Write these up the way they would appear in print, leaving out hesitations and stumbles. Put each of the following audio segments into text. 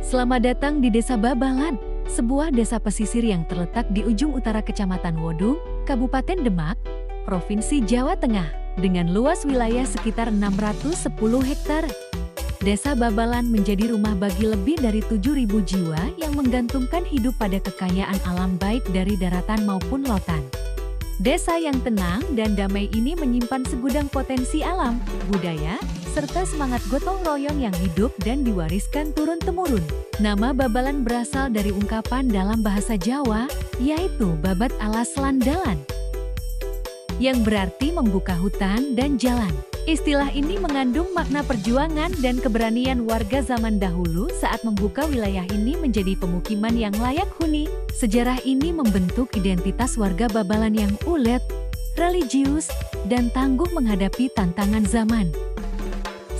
Selamat datang di Desa Babalan, sebuah desa pesisir yang terletak di ujung utara Kecamatan Wodung, Kabupaten Demak, Provinsi Jawa Tengah, dengan luas wilayah sekitar 610 hektar. Desa Babalan menjadi rumah bagi lebih dari 7.000 jiwa yang menggantungkan hidup pada kekayaan alam baik dari daratan maupun lautan. Desa yang tenang dan damai ini menyimpan segudang potensi alam, budaya, serta semangat gotong royong yang hidup dan diwariskan turun-temurun. Nama Babalan berasal dari ungkapan dalam bahasa Jawa, yaitu babat alas landalan, yang berarti membuka hutan dan jalan. Istilah ini mengandung makna perjuangan dan keberanian warga zaman dahulu saat membuka wilayah ini menjadi pemukiman yang layak huni. Sejarah ini membentuk identitas warga Babalan yang ulet, religius, dan tangguh menghadapi tantangan zaman.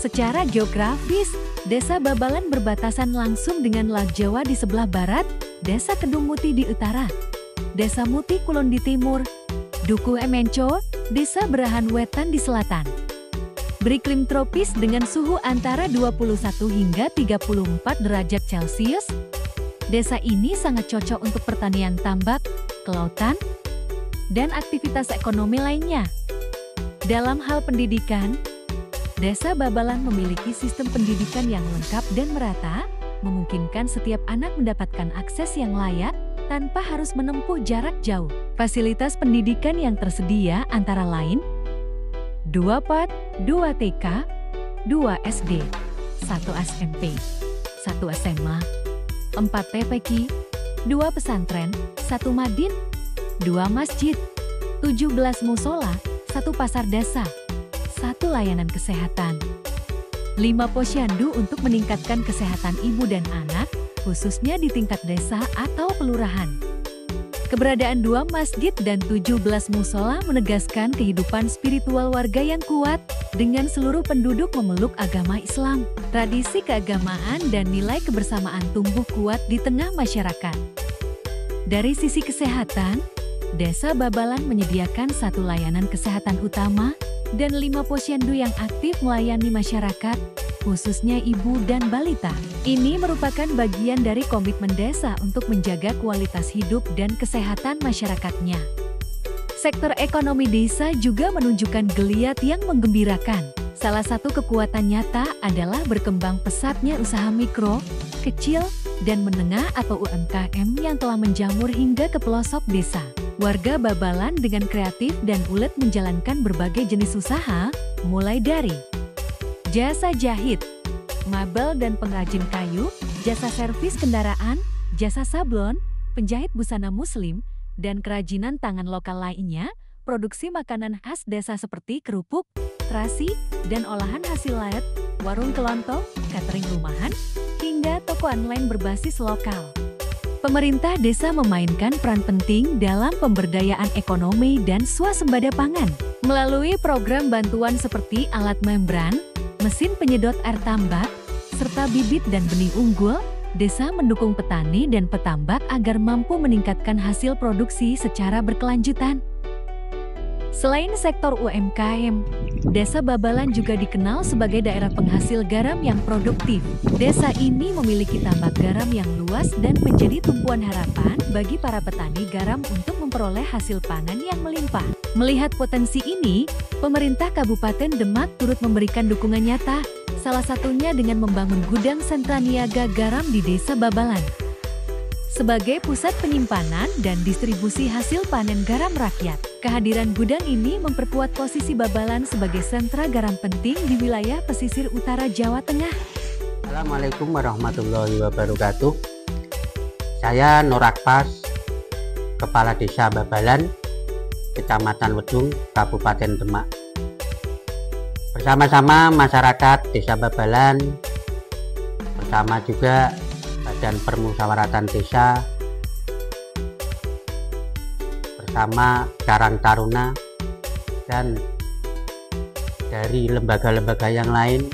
Secara geografis, Desa Babalan berbatasan langsung dengan Laut Jawa di sebelah barat, Desa Kedung Muti di utara, Desa Muti Kulon di timur, Dukuh Emenco, Desa Berahan Wetan di selatan. Beriklim tropis dengan suhu antara 21 hingga 34 derajat Celcius. Desa ini sangat cocok untuk pertanian tambak, kelautan, dan aktivitas ekonomi lainnya. Dalam hal pendidikan, Desa Babalan memiliki sistem pendidikan yang lengkap dan merata, memungkinkan setiap anak mendapatkan akses yang layak tanpa harus menempuh jarak jauh. Fasilitas pendidikan yang tersedia antara lain 2 PAUD, 2 TK, 2 SD, 1 SMP, 1 SMA, 4 TPQ, 2 pesantren, 1 madin, 2 masjid, 17 musola, 1 pasar desa, 1 layanan kesehatan, 5 posyandu untuk meningkatkan kesehatan ibu dan anak, khususnya di tingkat desa atau kelurahan. Keberadaan 2 masjid dan 17 musola menegaskan kehidupan spiritual warga yang kuat, dengan seluruh penduduk memeluk agama Islam. Tradisi keagamaan dan nilai kebersamaan tumbuh kuat di tengah masyarakat. Dari sisi kesehatan, Desa Babalan menyediakan 1 layanan kesehatan utama dan 5 posyandu yang aktif melayani masyarakat, khususnya ibu dan balita. Ini merupakan bagian dari komitmen desa untuk menjaga kualitas hidup dan kesehatan masyarakatnya. Sektor ekonomi desa juga menunjukkan geliat yang menggembirakan. Salah satu kekuatan nyata adalah berkembang pesatnya usaha mikro, kecil, dan menengah atau UMKM yang telah menjamur hingga ke pelosok desa. Warga Babalan dengan kreatif dan ulet menjalankan berbagai jenis usaha, mulai dari jasa jahit, mabel dan pengrajin kayu, jasa servis kendaraan, jasa sablon, penjahit busana muslim, dan kerajinan tangan lokal lainnya, produksi makanan khas desa seperti kerupuk, terasi, dan olahan hasil laut, warung kelontong, catering rumahan, hingga toko online berbasis lokal. Pemerintah desa memainkan peran penting dalam pemberdayaan ekonomi dan swasembada pangan. Melalui program bantuan seperti alat membran, mesin penyedot air tambak, serta bibit dan benih unggul, desa mendukung petani dan petambak agar mampu meningkatkan hasil produksi secara berkelanjutan. Selain sektor UMKM, Desa Babalan juga dikenal sebagai daerah penghasil garam yang produktif. Desa ini memiliki tambak garam yang luas dan menjadi tumpuan harapan bagi para petani garam untuk memperoleh hasil panen yang melimpah. Melihat potensi ini, pemerintah Kabupaten Demak turut memberikan dukungan nyata, salah satunya dengan membangun gudang sentra niaga garam di Desa Babalan sebagai pusat penyimpanan dan distribusi hasil panen garam rakyat. Kehadiran gudang ini memperkuat posisi Babalan sebagai sentra garam penting di wilayah pesisir utara Jawa Tengah. Assalamualaikum warahmatullahi wabarakatuh. Saya Nur Akpas, Kepala Desa Babalan, Kecamatan Wedung, Kabupaten Demak. Bersama-sama masyarakat Desa Babalan, bersama juga Badan Permusyawaratan Desa, bersama Karang Taruna, dan dari lembaga-lembaga yang lain,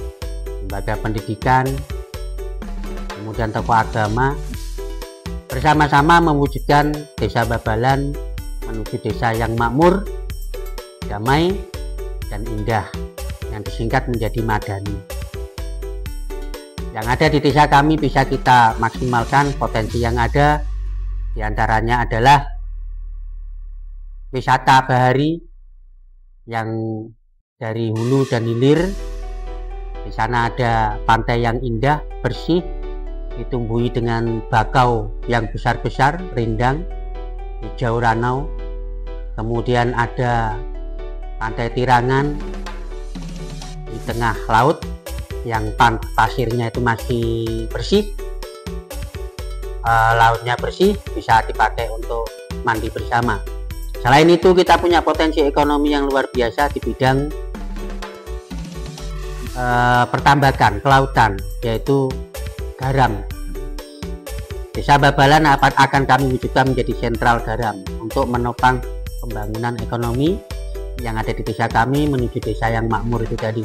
lembaga pendidikan, kemudian tokoh agama, bersama-sama mewujudkan Desa Babalan menuju desa yang makmur, damai, dan indah, yang disingkat menjadi Madani. yang ada di desa kami bisa kita maksimalkan potensi yang ada. Di antaranya adalah wisata bahari yang dari hulu dan hilir. Di sana ada pantai yang indah, bersih, ditumbuhi dengan bakau yang besar-besar, rindang, hijau ranau. Kemudian ada pantai Tirangan di tengah laut yang pasirnya itu masih bersih, lautnya bersih, bisa dipakai untuk mandi bersama. Selain itu kita punya potensi ekonomi yang luar biasa di bidang pertambakan kelautan, yaitu garam. Desa Babalan akan kami wujudkan menjadi sentral garam untuk menopang pembangunan ekonomi yang ada di desa kami menuju desa yang makmur itu tadi.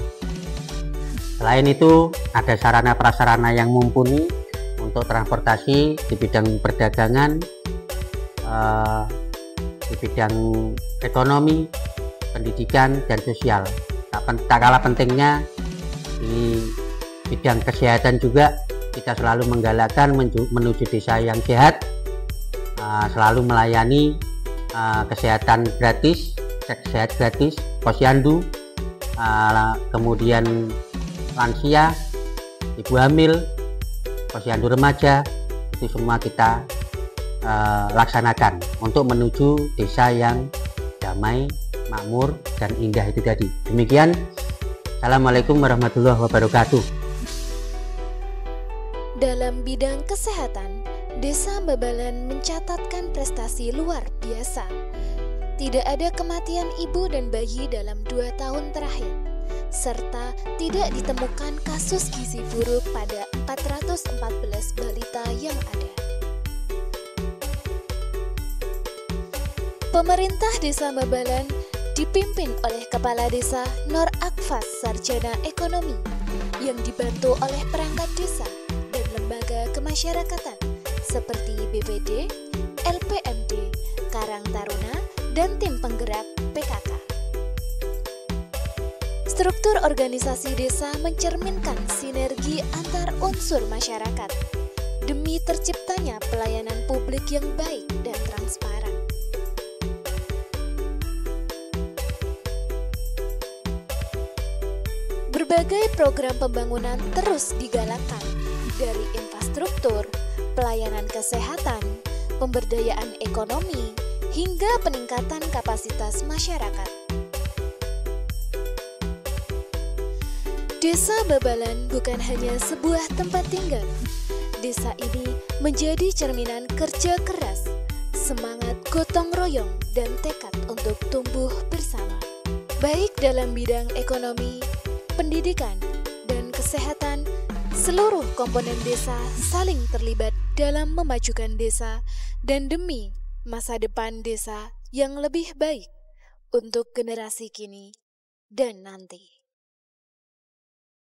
Selain itu ada sarana prasarana yang mumpuni untuk transportasi di bidang perdagangan, di bidang ekonomi, pendidikan, dan sosial. Tak kalah pentingnya di bidang kesehatan juga kita selalu menggalakkan menuju desa yang sehat, selalu melayani kesehatan gratis, sehat gratis, posyandu, kemudian lansia, ibu hamil, posyandu remaja, itu semua kita laksanakan untuk menuju desa yang damai, makmur, dan indah itu tadi. Demikian, Assalamualaikum warahmatullahi wabarakatuh. Dalam bidang kesehatan, Desa Babalan mencatatkan prestasi luar biasa. Tidak ada kematian ibu dan bayi dalam 2 tahun terakhir, serta tidak ditemukan kasus gizi buruk pada 414 balita yang ada. Pemerintah Desa Babalan dipimpin oleh Kepala Desa Nor Akfas Sarjana Ekonomi yang dibantu oleh perangkat desa dan lembaga kemasyarakatan seperti BPD, LPMD, Karang Taruna, dan tim penggerak PKK. Struktur organisasi desa mencerminkan sinergi antar unsur masyarakat demi terciptanya pelayanan publik yang baik dan transparan. Berbagai program pembangunan terus digalakkan, dari infrastruktur, pelayanan kesehatan, pemberdayaan ekonomi, hingga peningkatan kapasitas masyarakat. Desa Babalan bukan hanya sebuah tempat tinggal. Desa ini menjadi cerminan kerja keras, semangat gotong royong, dan tekad untuk tumbuh bersama. Baik dalam bidang ekonomi, pendidikan, dan kesehatan, seluruh komponen desa saling terlibat dalam memajukan desa dan demi masa depan desa yang lebih baik untuk generasi kini dan nanti.